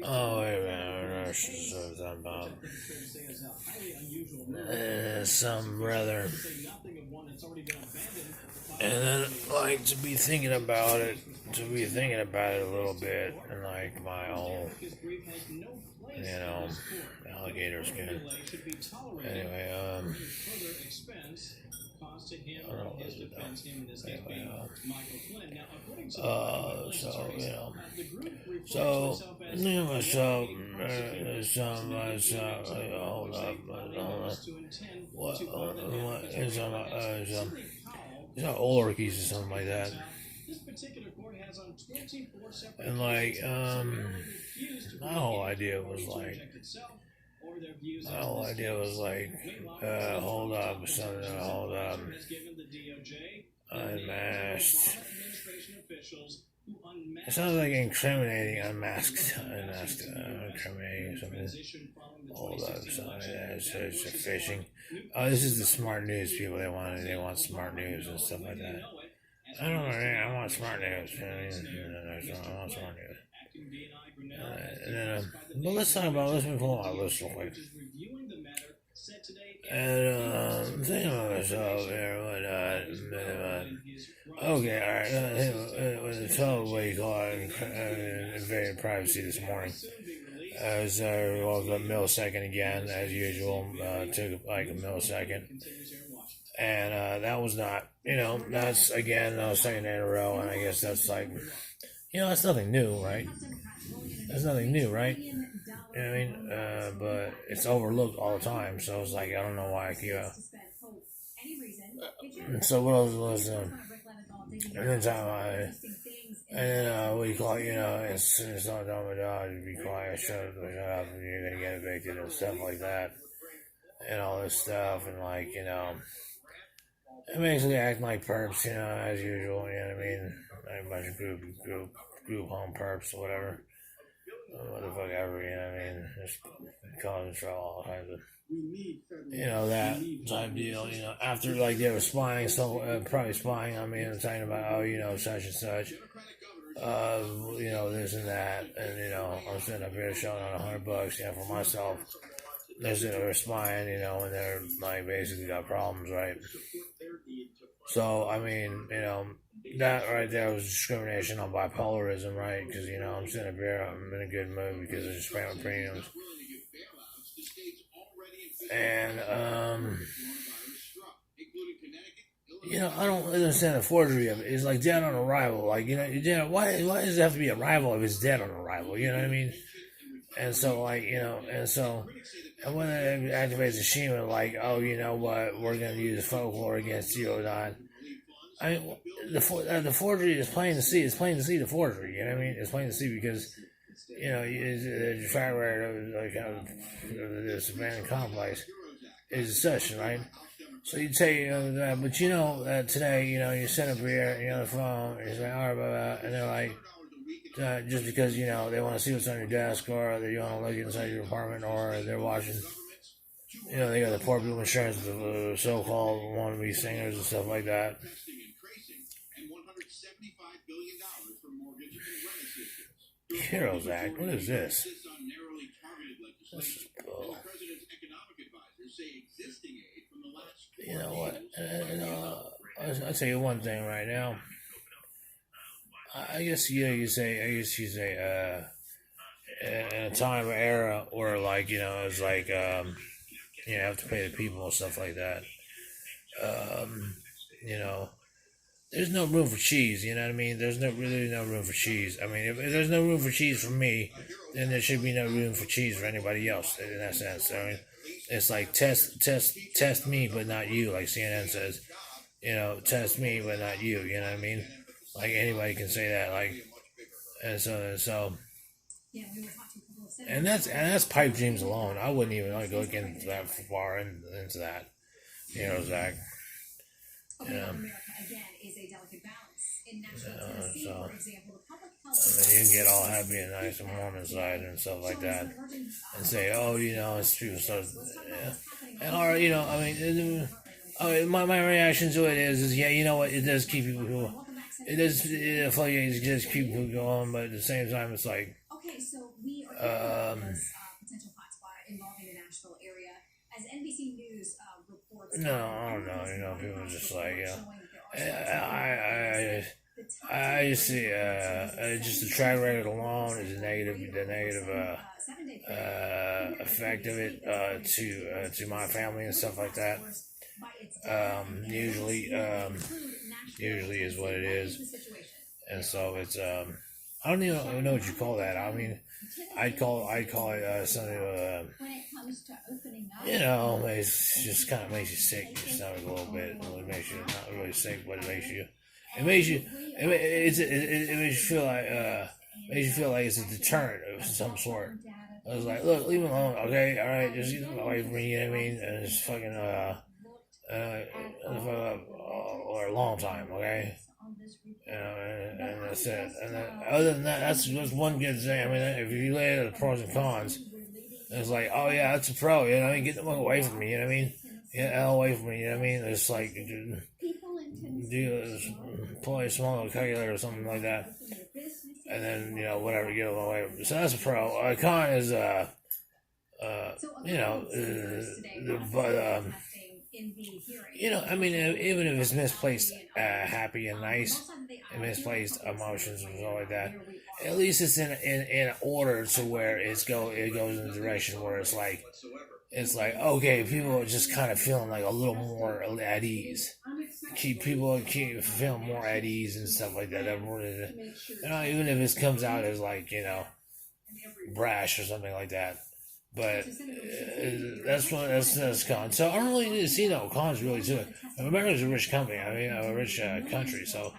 Oh, wait a minute. Some brother. And then, like, to be thinking about it a little bit, and like my own, alligator skin. Anyway, I don't know what it is. Anyway, hold up, what is it's not Olarkeys or something like that. And like, my whole idea was like, hold up, something, hold up. Unmasked. It sounds like incriminating, incriminating something. Hold up, something. It's fishing. Oh, this is the smart news people. They want smart news and stuff like that. I don't know. I want smart news. I want smart news. But let's talk about. Let's move on my list real quick. And thinking about myself here, okay, alright. Tell what you call it, invading privacy this morning. As I woke up millisecond again, as usual. Took like a millisecond. And that was not, that's again, second day in a row, and I guess that's like, that's nothing new, right? That's nothing new, right? You know what I mean? But it's overlooked all the time, so it's like, I don't know why I keep so what else was, and then what you call it, it's not done with you be quiet, shut up, you're gonna get evicted and stuff like that, and all this stuff, and like, it basically acting like perps, as usual, you know what I mean? Like a bunch of group home perps or whatever. What the fuck ever, you know what I mean? Just causing trouble, all kinds of, that type deal, after like they were spying, probably spying on me and talking about, such and such, this and that, and, I'm sitting up here showing on $100, for myself. They're spying, and they're like basically got problems, right? So, I mean, that right there was discrimination on bipolarism, right? Because, I'm sitting up here, I'm in a good mood because I just paid my premiums. And, I don't understand the forgery of it. It's like dead on arrival. Like, why does it have to be arrival if it's dead on arrival? You know what I mean? And so, like, and when it activates the Shima, like, oh, you know what, we're going to use folklore against you or not. I mean, the forgery is plain to see. It's plain to see the forgery, you know what I mean? It's plain to see because, the fact of this abandoned complex is such, right? So you'd say that, but today, you sit up here, you're on the phone, you say, all right, blah, blah, and they're like, just because, they want to see what's on your desk, or they want to look inside your apartment, or they're watching, they got the poor people insurance, the so-called wannabe singers and stuff like that. Heroes Act, what is this? This is bull. You know what? I'll tell you one thing right now. I guess you say in a time or era where like it's like you have to pay the people and stuff like that. There's no room for cheese. You know what I mean? There's really no room for cheese. I mean, if there's no room for cheese for me, then there should be no room for cheese for anybody else. In that sense, I mean, it's like test me, but not you. Like CNN says, test me, but not you. You know what I mean? Like anybody can say that. Like, and so. And that's pipe dreams alone. I wouldn't even go into that far into that. Zach. So you can get all happy and nice and warm inside and stuff like that, and say, oh, it's people start, and or my reaction to it is yeah, you know what, it does keep people it is floodgates just keep going, but at the same time, it's like, no, I don't know. People are just like, I just see, just the track record alone is the negative effect of it to my family and stuff like that. Usually, usually is what it is, and so it's I don't even know what you call that. I mean, I'd call it something. It's just kind of makes you sick. Your stomach a little bit. It makes you not really sick, but it makes you. It makes you. It makes you feel like. Makes you feel like it's a deterrent of some sort. I was like, look, leave him alone, okay? All right, just get him away from me. You know what I mean? And it's fucking or a long time, okay? And that's it. And then, other than that, that's just one good thing. I mean, if you lay out the pros and cons, it's like, oh yeah, that's a pro. You know what I mean? Get them away from me. You know what I mean? Get the hell away from me. You know what I mean? It's like pull a small little calculator or something like that, and then whatever, get them away. So that's a pro. A con is but I mean, even if it's misplaced happy and nice, and misplaced emotions and stuff like that, at least it's in order to where it goes in a direction where it's like okay, people are just kind of feeling like a little more at ease. Keep feeling more at ease and stuff like that. Even if it comes out as like brash or something like that. But that's cons. So I don't really see no cons really to it. America's a rich company. I mean, a rich country. So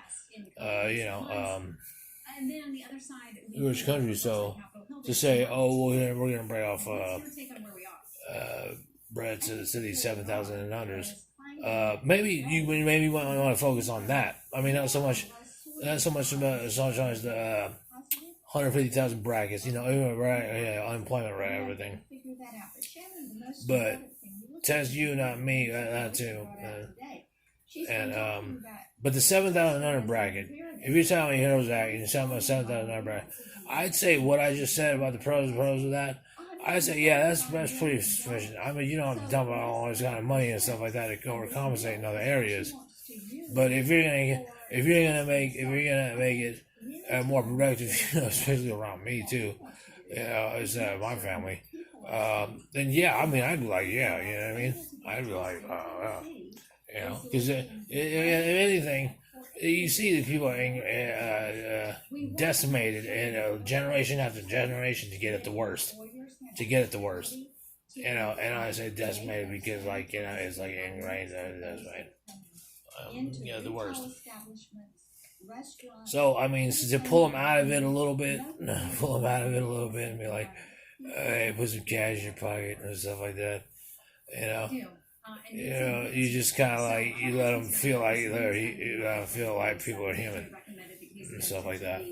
rich country. So to say, oh, we're gonna break off bread to these 7,000 and unders. Maybe you want to focus on that. I mean, not so much about sometimes the 150,000 brackets. Unemployment rate, everything. But test you, not me. That too. But the 7,000 under bracket. If you're telling me Heroes Act and you're talking about 7,000 under bracket, I'd say what I just said about the pros of that. I'd say that's pretty sufficient. I mean, you don't have to dump out all this kind of money and stuff like that to overcompensate in other areas. But if you're gonna make it more productive, especially around me too, as my family, then I mean, I'd be like, you know what I mean? I'd be like, because if anything, you see the people decimated, and generation after generation to get it the worst. And I say decimated because it's like ingrained. That's right. The worst. So I mean, to pull them out of it a little bit, and be like, hey, put some cash in your pocket and stuff like that. You just kind of like you let them feel like people are human and stuff like that.